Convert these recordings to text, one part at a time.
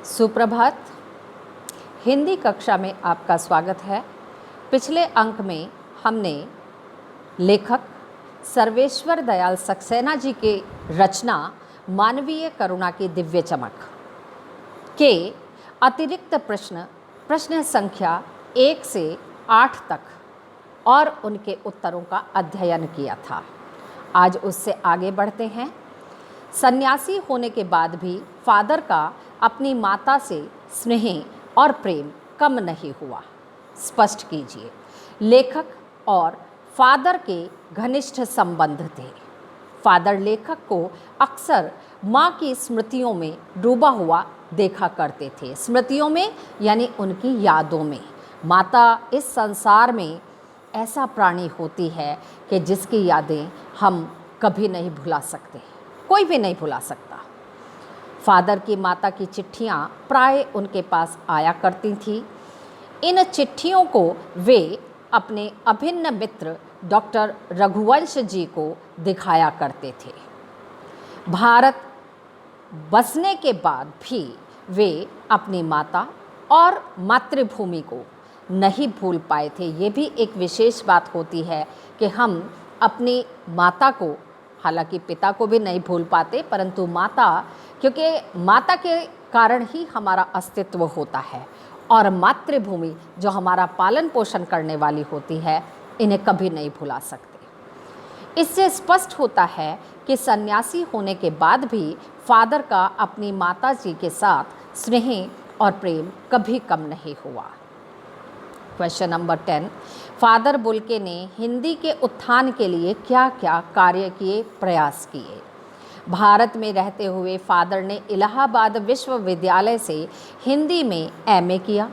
सुप्रभात। हिंदी कक्षा में आपका स्वागत है। पिछले अंक में हमने लेखक सर्वेश्वर दयाल सक्सेना जी के रचना मानवीय करुणा की दिव्य चमक के अतिरिक्त प्रश्न संख्या 1 से 8 तक और उनके उत्तरों का अध्ययन किया था। आज उससे आगे बढ़ते हैं। सन्यासी होने के बाद भी फादर का अपनी माता से स्नेह और प्रेम कम नहीं हुआ। स्पष्ट कीजिए। लेखक और फादर के घनिष्ठ संबंध थे। फादर लेखक को अक्सर माँ की स्मृतियों में डूबा हुआ देखा करते थे। स्मृतियों में यानी उनकी यादों में। माता इस संसार में ऐसा प्राणी होती है कि जिसकी यादें हम कभी नहीं भुला सकते, कोई भी नहीं भुला सकता। फादर की माता की चिट्ठियाँ प्राय उनके पास आया करती थीं। इन चिट्ठियों को वे अपने अभिन्न मित्र डॉक्टर रघुवंश जी को दिखाया करते थे। भारत बसने के बाद भी वे अपनी माता और मातृभूमि को नहीं भूल पाए थे। ये भी एक विशेष बात होती है कि हम अपनी माता को, हालांकि पिता को भी नहीं भूल पाते, परंतु माता, क्योंकि माता के कारण ही हमारा अस्तित्व होता है और मातृभूमि जो हमारा पालन पोषण करने वाली होती है, इन्हें कभी नहीं भुला सकते। इससे स्पष्ट होता है कि सन्यासी होने के बाद भी फादर का अपनी माता जी के साथ स्नेह और प्रेम कभी कम नहीं हुआ। Question number 10। फादर बुल्के ने हिंदी के उत्थान के लिए क्या क्या कार्य किए, प्रयास किए? भारत में रहते हुए फादर ने इलाहाबाद विश्वविद्यालय से हिंदी में एमए किया।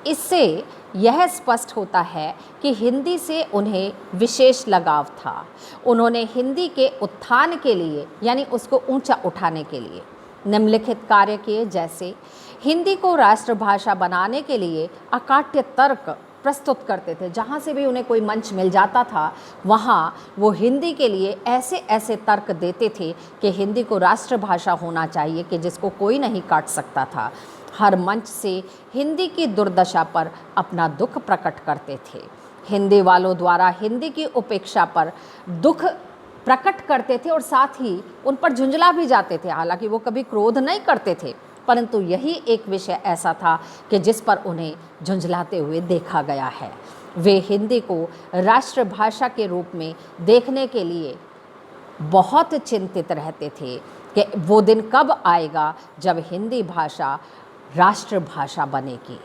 इससे यह स्पष्ट होता है कि हिंदी से उन्हें विशेष लगाव था। उन्होंने हिंदी के उत्थान के लिए यानी उसको ऊंचा उठाने के लिए निम्नलिखित कार्य किए, जैसे हिंदी को राष्ट्रभाषा बनाने के लिए अकाट्य तर्क प्रस्तुत करते थे। जहाँ से भी उन्हें कोई मंच मिल जाता था वहाँ वो हिंदी के लिए ऐसे ऐसे तर्क देते थे कि हिंदी को राष्ट्रभाषा होना चाहिए, कि जिसको कोई नहीं काट सकता था। हर मंच से हिंदी की दुर्दशा पर अपना दुख प्रकट करते थे। हिंदी वालों द्वारा हिंदी की उपेक्षा पर दुख प्रकट करते थे और साथ ही उन पर झुंझला भी जाते थे। हालांकि वो कभी क्रोध नहीं करते थे, परंतु यही एक विषय ऐसा था कि जिस पर उन्हें झुंझलाते हुए देखा गया है। वे हिंदी को राष्ट्रभाषा के रूप में देखने के लिए बहुत चिंतित रहते थे कि वो दिन कब आएगा जब हिंदी भाषा राष्ट्रभाषा बनेगी।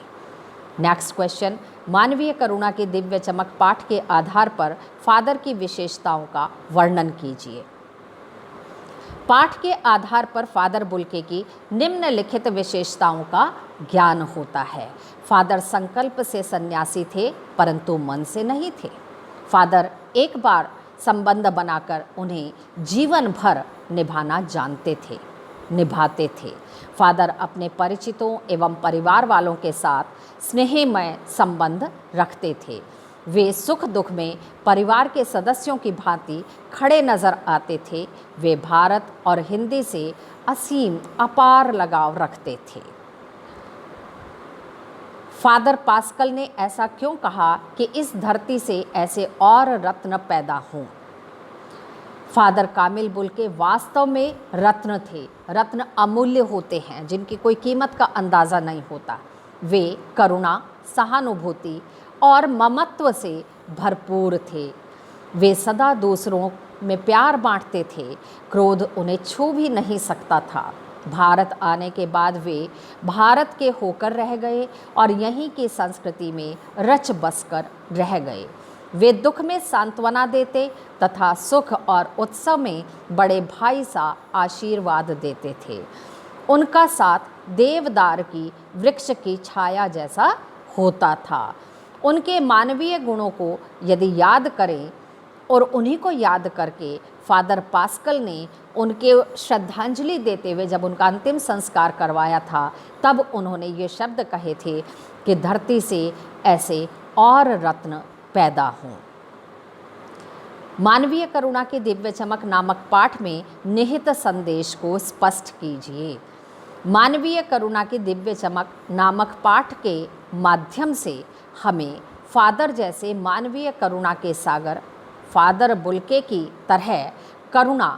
Next question. मानवीय करुणा की दिव्य चमक पाठ के आधार पर फादर की विशेषताओं का वर्णन कीजिए। पाठ के आधार पर फादर बुल्के की निम्नलिखित विशेषताओं का ज्ञान होता है। फादर संकल्प से सन्यासी थे, परंतु मन से नहीं थे। फादर एक बार संबंध बनाकर उन्हें जीवन भर निभाना जानते थे, निभाते थे। फादर अपने परिचितों एवं परिवार वालों के साथ स्नेहमय संबंध रखते थे। वे सुख दुख में परिवार के सदस्यों की भांति खड़े नजर आते थे। वे भारत और हिंदी से असीम अपार लगाव रखते थे। फादर पास्कल ने ऐसा क्यों कहा कि इस धरती से ऐसे और रत्न पैदा हों? फादर कामिल बुल्के वास्तव में रत्न थे। रत्न अमूल्य होते हैं, जिनकी कोई कीमत का अंदाज़ा नहीं होता। वे करुणा, सहानुभूति और ममत्व से भरपूर थे। वे सदा दूसरों में प्यार बांटते थे। क्रोध उन्हें छू भी नहीं सकता था। भारत आने के बाद वे भारत के होकर रह गए और यहीं की संस्कृति में रच बसकर रह गए। वे दुख में सांत्वना देते तथा सुख और उत्सव में बड़े भाई सा आशीर्वाद देते थे। उनका साथ देवदार की वृक्ष की छाया जैसा होता था। उनके मानवीय गुणों को यदि याद करें और उन्हीं को याद करके फादर पास्कल ने उनके श्रद्धांजलि देते हुए जब उनका अंतिम संस्कार करवाया था, तब उन्होंने ये शब्द कहे थे कि धरती से ऐसे और रत्न पैदा हों। मानवीय करुणा की दिव्य चमक नामक पाठ में निहित संदेश को स्पष्ट कीजिए। मानवीय करुणा की दिव्य चमक नामक पाठ के माध्यम से हमें फादर जैसे मानवीय करुणा के सागर फादर बुल्के की तरह करुणा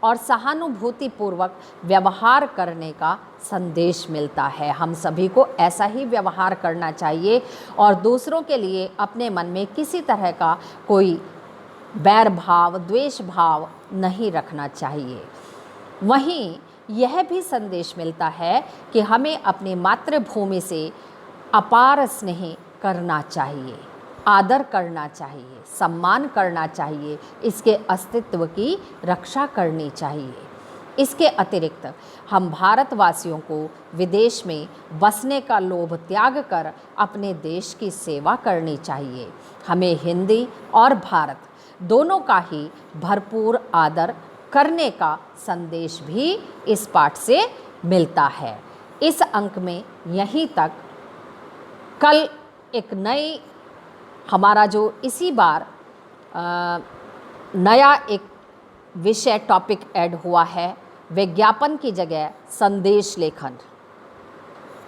और सहानुभूतिपूर्वक व्यवहार करने का संदेश मिलता है। हम सभी को ऐसा ही व्यवहार करना चाहिए और दूसरों के लिए अपने मन में किसी तरह का कोई बैर भाव, द्वेष भाव नहीं रखना चाहिए। वहीं यह भी संदेश मिलता है कि हमें अपनी मातृभूमि से अपार स्नेह करना चाहिए, आदर करना चाहिए, सम्मान करना चाहिए, इसके अस्तित्व की रक्षा करनी चाहिए। इसके अतिरिक्त हम भारतवासियों को विदेश में बसने का लोभ त्याग कर अपने देश की सेवा करनी चाहिए। हमें हिंदी और भारत दोनों का ही भरपूर आदर करने का संदेश भी इस पाठ से मिलता है। इस अंक में यहीं तक। कल एक नई हमारा जो इसी बार नया एक विषय टॉपिक ऐड हुआ है, विज्ञापन की जगह संदेश लेखन,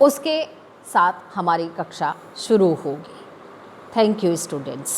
उसके साथ हमारी कक्षा शुरू होगी। Thank you students.